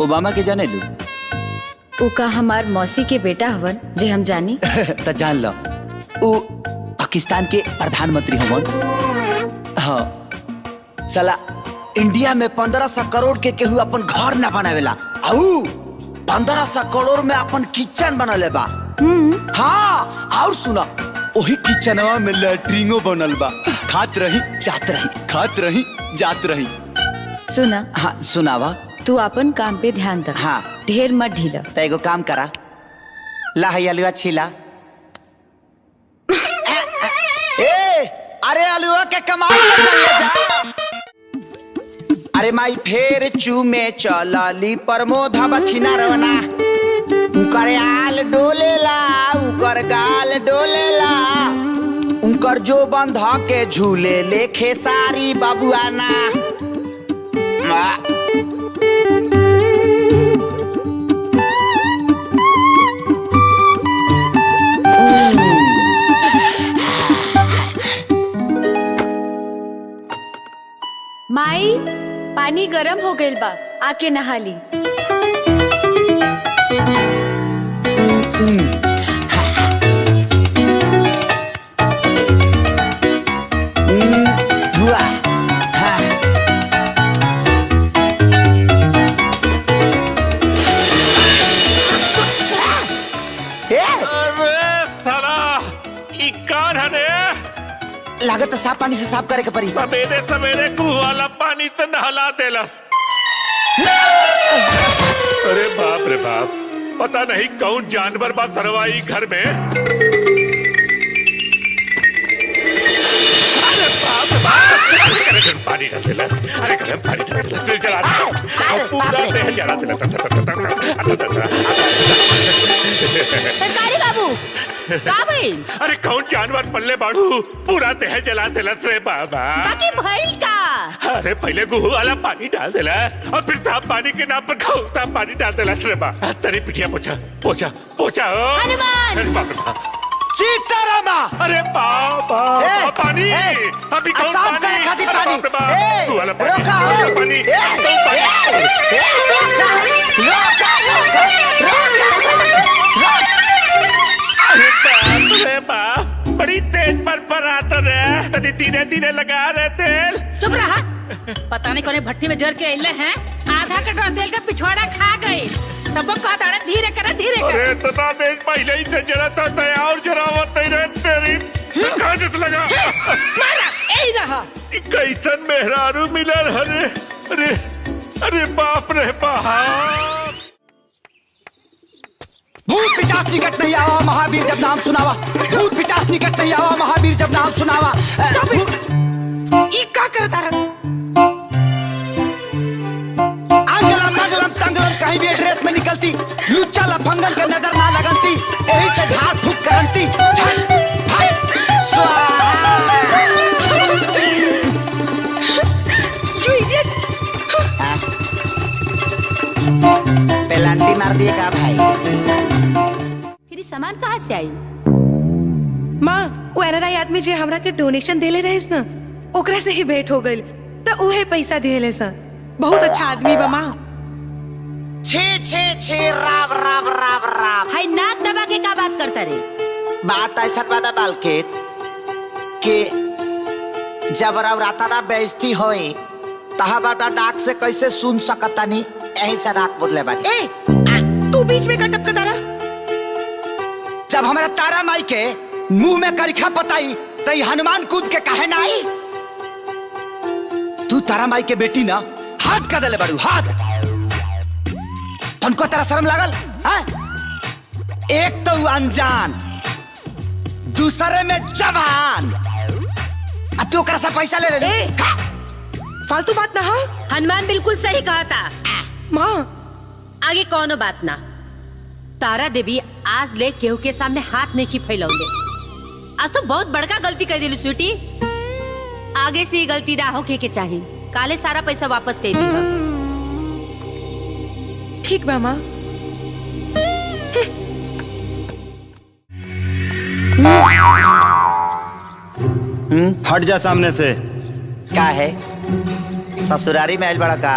Obama के जाने लू? उका हमार मौसी के बेटा हवन जे हम जानी। तो जान लो, वो पाकिस्तान के प्रधानमंत्री हवन। हाँ साला इंडिया में 1500 करोड़ के केहू अपन घर न बनावेला, आउ 1500 करोड़ में अपन किचन बनले बा। हाँ और सुना, वही किचनवा में लैट्रिनो बनल बा। खात रही जात रही, खात रही जात रही। सुना। हाँ सुनावा। तू अपन काम पे ध्यान दे। हाँ ढेर मत ढीला। तो एगो काम करा, अलुआ छीला। ए अरे अलुआ के कमाई पे चल ले जा। अरे माई फेर चूमे चलली प्रमोद बछिना रवना। उकर आल डोलेला, उकर गाल डोलेला, उकर जो बंध के झूले लेखे सारी बाबुआना। माई पानी गरम हो गइल बा, आके नहा ली। लागत साफ पानी से साफ करे के पड़ी। सवेरे सवेरे कुआं वाला पानी से नहला देलस। अरे बाप रे बाप, पता नहीं कौन जानवर बा सरवाई घर में। अरे बाप रे बाप, पानी डाल देलस। अरे गर्म पानी डाल देलस, फिर जला देलस, पूरा देह जला देलस। सरकारी बाबू का भइल? अरे कौन जानवर पल्ले बाड़ू, पूरा देह जला देलस रे बाबा। बाकी भइल का? अरे पहले गुहू वाला पानी डाल देलस और फिर साफ पानी के नाम पर खौफता पानी डाल देलस रे बा। तेरी पिटिया पोछा पोछा पोछा। हनुमान! अरे बाप रे बाप। सीतारामा! अरे बाबा पानी, अभी कौन साफ पानी? करे खातिर अरे पानी। बाप रे बाप, गुहू वाला पानी, रोका, गुहू वाला पानी, अरे बाप, बड़ी तेज पर आता रे, तनी धीरे धीरे लगा रहे तेल। चुप रहा। पता नहीं कोने भट्टी में जर के अइले हैं, आधा कटोरा तेल का पिछवाड़ा खा गए। तब कहता है धीरे कर धीरे कर। अरे इतना तेज पहले ही से जरा था, तया और जरावत नहीं रहे तेरी। कहाँ से लगा? मारा यही रहा। कैसन मेहरारू मिलल हरे। अरे अरे बाप रे बाप। भूत पिचास निकट नहीं आवा महावीर जब नाम सुनावा। भूत पिचास निकट नहीं आवा महावीर जब नाम सुनावा। ई का करता रहा? आंगलम नगलम तंगलम कहीं भी ड्रेस में निकलती, लुच्चा लफंगन के नजर ना लगनती, यही से झाड़ फूक करंती। पेलांटी मार दिए का भाई? फिर सामान कहाँ से आई? माँ वो एनआरआई आदमी जे हमरा के डोनेशन देले रहे ना, ओकरा से ही भेंट हो गइल, तो उहे पैसा देले सा। बहुत अच्छा आदमी बा माँ। छे छे छे राव राव राव राव। हाय नाक दबा के का बात करता रे? बात ऐसा बाटा बालकेट के जब राता ना बेइज्जती होई, तहा बाटा डाक से कैसे सुन सकता नहीं, यही से नाक बोले बानी। ए तू बीच में का टपकता रहा? जब हमारा तारा माई के मुंह में करिखा पताई, तो ये हनुमान कूद के कहे ना आई। तू तारा माई के बेटी ना हाथ का दले बड़ू हाथ। तुमको तेरा शर्म लागल? हाँ? एक तो अनजान, दूसरे में जवान, अब तू से पैसा ले ले। फालतू बात ना। हाँ हनुमान बिल्कुल सही कहा था। माँ आगे कौनो बात ना। तारा देवी आज ले केहू के सामने हाथ नहीं फैलौले। आज तो बहुत बड़का गलती कर दिली स्वीटी। आगे से ये गलती ना होके के चाहिए। काले सारा पैसा वापस कर दी। ठीक बा माँ। हट जा सामने से। क्या है ससुरारी में आइल बड़ा का?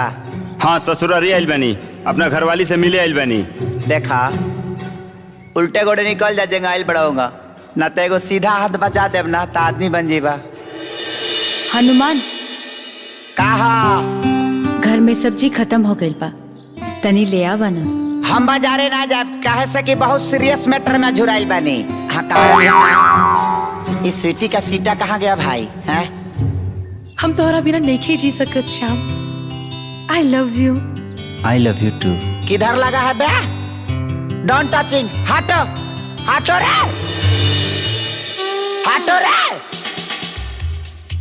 हाँ ससुरारी आइल बनी, अपना घरवाली से मिले आइल बनी। देखा उल्टे गोड़े निकल जा जेंगा आइल बढ़ाऊंगा ना तो एगो सीधा हाथ बचा देव ना तो आदमी बन जीबा। हनुमान, कहा घर में सब्जी खत्म हो गई बा, तनी ले आवा ना। हम बाजारे ना जाब कहे से कि बहुत सीरियस मैटर में झुराइल बानी। हाँ कहा इस स्वीटी का सीटा कहाँ गया भाई हैं? हम तोहरा बिना नहीं जी सकत Shyam. I love you. I love you too. किधर लगा है बे? Don't touching. हटो हटो रे, हटो रे।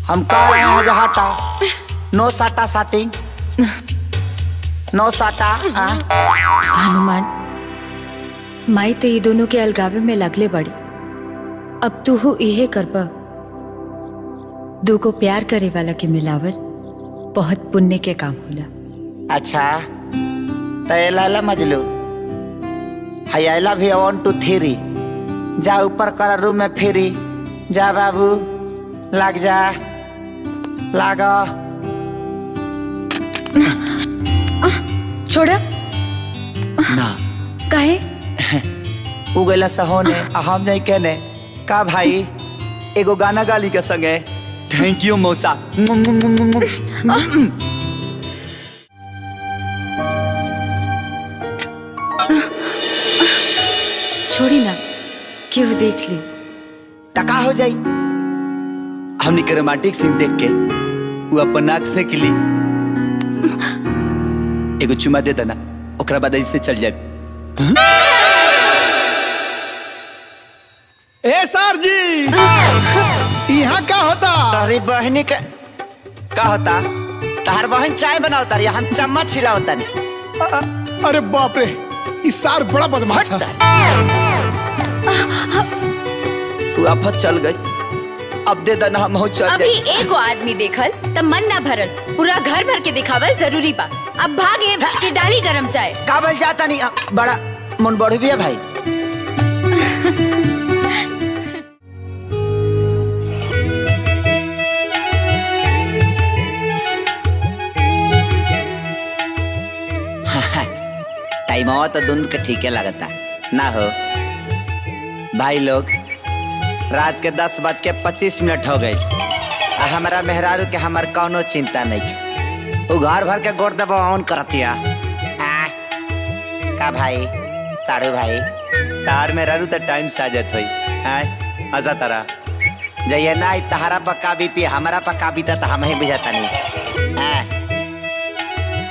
हम कह रहे हैं जो हटो। नो साटा साटिंग, नो साटा। हनुमान, माई तो ये दोनों के अलगावे में लगले बड़ी। अब तू हो इहे करबा। दो को प्यार करे वाला के मिलावल बहुत पुण्य के काम होला। अच्छा तो ये लाला मजलू हाय आई लव यू 1 2 3 जा ऊपर कर रूम में फिरी जा बाबू, लग जा लागो। छोड़ा ना काहे? उगला सहोने हम नहीं कहने का भाई एगो गाना गाली के संगे। थैंक यू मौसा। छोड़ी ना, क्यों देख ली। टका हो जाई। हमने के रोमांटिक सीन देख के वो अपन नाक से किली एगो चुमा दे देना, ओकरा बाद ऐसे चल जाए। ए सर जी, यहाँ का होता? अरे बहनी के का होता? तार बहन चाय बनावता रही, हम चम्मच हिलावता नहीं। अरे बाप रे, इस सार बड़ा बदमाश है। तू आफत चल गई, अब दे देना हम चल अभी गए। एगो आदमी देखल तब मन ना भरल, पूरा घर भर के दिखावल जरूरी बा। अब भागे के डाली गरम चाय। काबल जाता नहीं, बड़ा मन बढ़ भी है भाई। टाइम आवा तो दोनों के ठीक है लगता ना हो भाई लोग। रात के 10:25 हो गई। हमारा मेहरारू के हमार कौनो चिंता नहीं। वो घर भर के गोड़ दबा ऑन करतिया। का भाई साड़ू भाई तार मेहरारू तो टाइम से आ जात हुई। आजा तारा जइए ना तहारा पक्का बीती हमारा पक्का बीता तो हम ही बुझाता नहीं।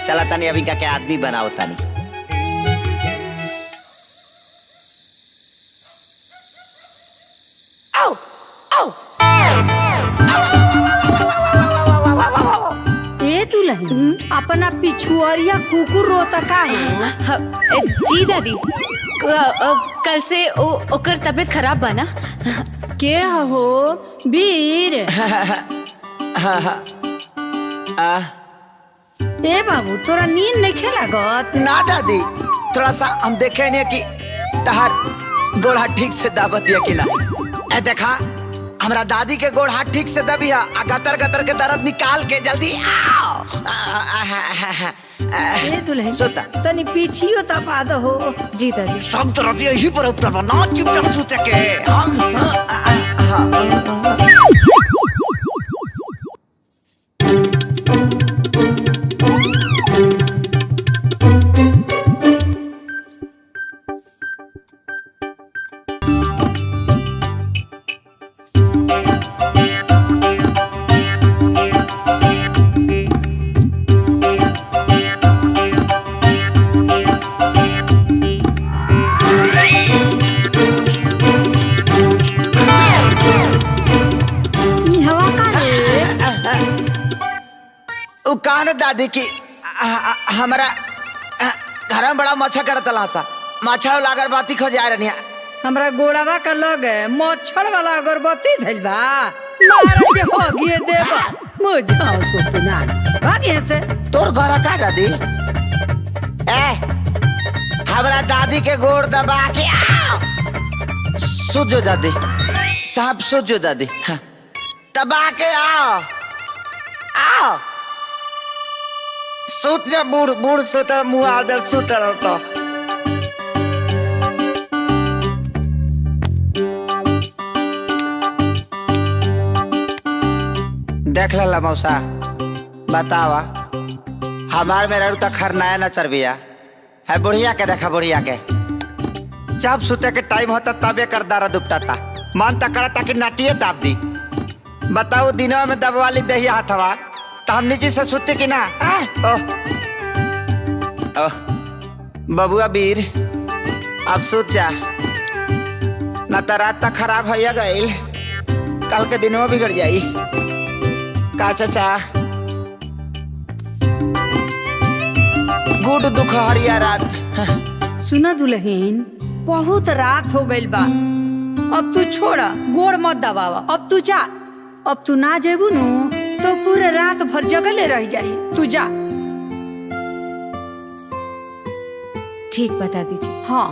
चला तनी अभी का क्या आदमी बनाओ तनी। ए दुल्हन, अपना पिछुआरिया कुकुर रोता का है? जी दादी, कल से ओकर तबीयत खराब बा ना। के हो वीर? ए बाबू, तोरा नींद नहीं खेलागत? ना दादी, थोड़ा सा हम देखे नहीं कि तहार गोड़ हाथ ठीक से दाबत है कि ना। ए देखा हमरा दादी के गोड़ हाथ ठीक से दबी है। गतर गतर के दर्द निकाल के जल्दी आओ। ए दुल्हन, सोता तनी पीछियो तपा दो हो। जी दादी। सब दर्द यही पर ऊपर बना चुपचाप सोते के। कहा दादी की हमारा घर में बड़ा मच्छर करता सा। मच्छर वाला अगरबत्ती खो जा रही। हमरा गोड़ावा का लगे मच्छर वाला अगरबत्ती धइल बा। मारे के हो गिए देबा मुझा सुतना भागे से। तोर घर का दादी? हमरा दादी के गोड़ दबा के आओ। सुजो दादी, साहब सुजो दादी। दबा के आओ आओ। सुत जा बूढ़ बूढ़ सुत मुँह आदर सुत रहता। देख ला मौसा बतावा हमार में रहू तक खर नया न चरबिया है बुढ़िया के देखा बुढ़िया के जब सुते के टाइम होता तबे कर दारा दुपटाता मन तक करता कि नाटिए दाब दी। बताओ दिनों में दबवाली दही हाथवा तो हम नीचे से सुते कि ना। ओह बबुआ वीर अब सुत जा ना तो रात तक खराब हो गई कल के दिनों बिगड़ जाई का चाचा। गुड दुखहरिया रात। सुना दुल्हन बहुत रात हो गइल बा अब तू छोड़ा गोड़ मत दबावा अब तू जा। अब तू ना जेबू नु तो पूरे रात भर जगले रह जाई तू जा। ठीक बता दीजिए। हाँ